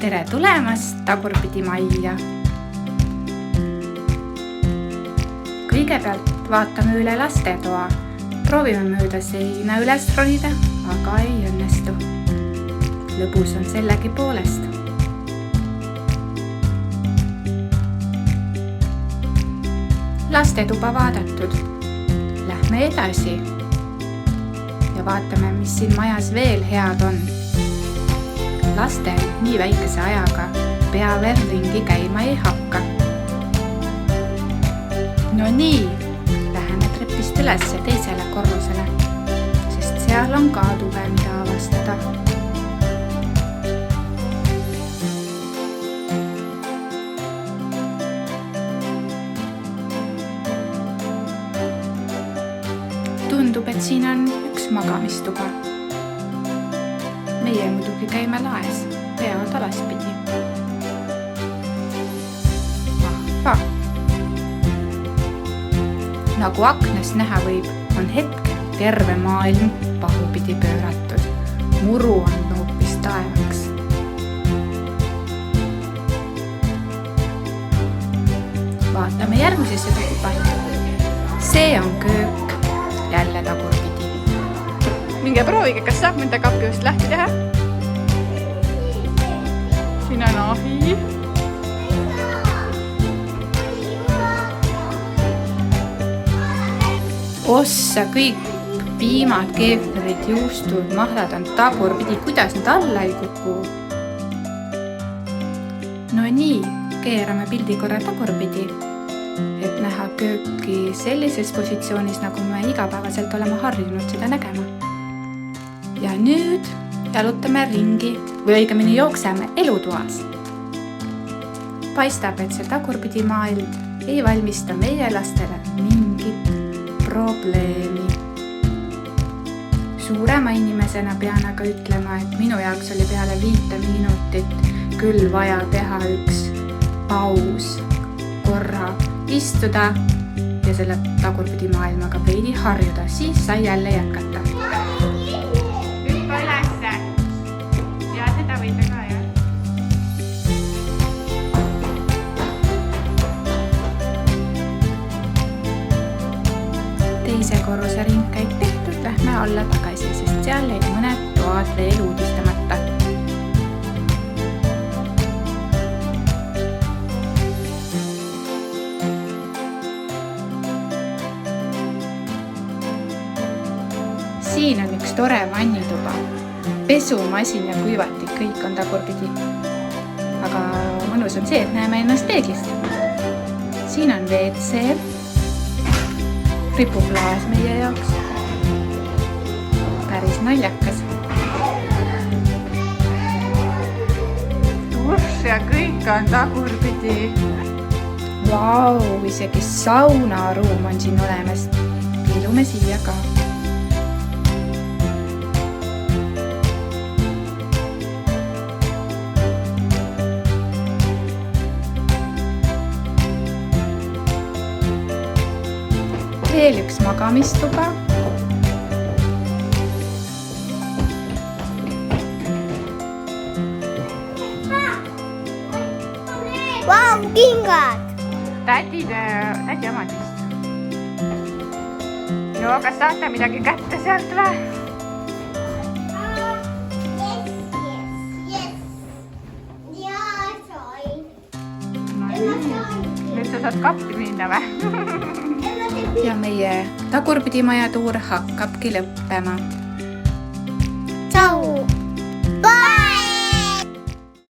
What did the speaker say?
Tere tulemast Tagurpidi majja! Kõigepealt vaatame üle lastetoa. Proovime mööda seina üles ronida, aga ei õnnestu. Lõbus on sellegi poolest. Lastetuba vaadatud. Lähme edasi ja vaatame, mis siin majas veel head on. Lastel nii väikese ajaga pea veel ringi käima ei hakka. No nii, läheme trepist üles teisele korrusele, sest seal on ka tube, mida avastada. Tundub, et siin on üks magamistuba. Meie muidugi käime laes, pead alaspidi. Ahva! Nagu aknas näha võib, on hetk terve maailm pahupidi pööratud. Muru on hoopis taevaks. Vaatame järgmisesse tuppa. See on köök, jälle tagurpidi. Minge proovige, kas saab mõnda kapi just lähti teha? Siin on ahi. Ossa kõik piimad, keefrid, juustud, mahlad on tagurpidi. Kuidas need alla ei kuku? No nii, keerame pildi korra tagurpidi, et näha kööki sellises positsioonis, nagu me igapäevaselt oleme harjunud seda nägema. Ja nüüd jalutame ringi või õigemini jookseme elutoas. Paistab, et see tagurpidi maailm ei valmista meie lastele mingit probleemi. Suurema inimesena pean aga ütlema, et minu jaoks oli peale 5 minutit küll vaja teha üks paus, korra istuda ja selle tagurpidi maailmaga veidi harjuda, siis sai jälle jätkata. Teise korruse ringkäik tehtud, lähme alla tagasi, sest seal jäid mõned toad veel uudistamata. Siin on üks tore vannituba. Pesumasin ja kuivatik, kõik on tagurpidi. Aga mõnus on see, et näeme ennast peeglist. Siin on WC. Ripuklaas meie jaoks. Päris naljakas. Ups, ja kõik on tagurpidi. Vau, isegi saunaruum on siin olemas. Piilume siia ka. Veel üks magamistuba. Vau, kingad! Tädi omad vist. Joo, kas saate midagi kätte sealt või? Nüüd sa saad kappi minna või? Ja meie tagurpidi majatuur hakkabki lõppema. Tšau! Bye!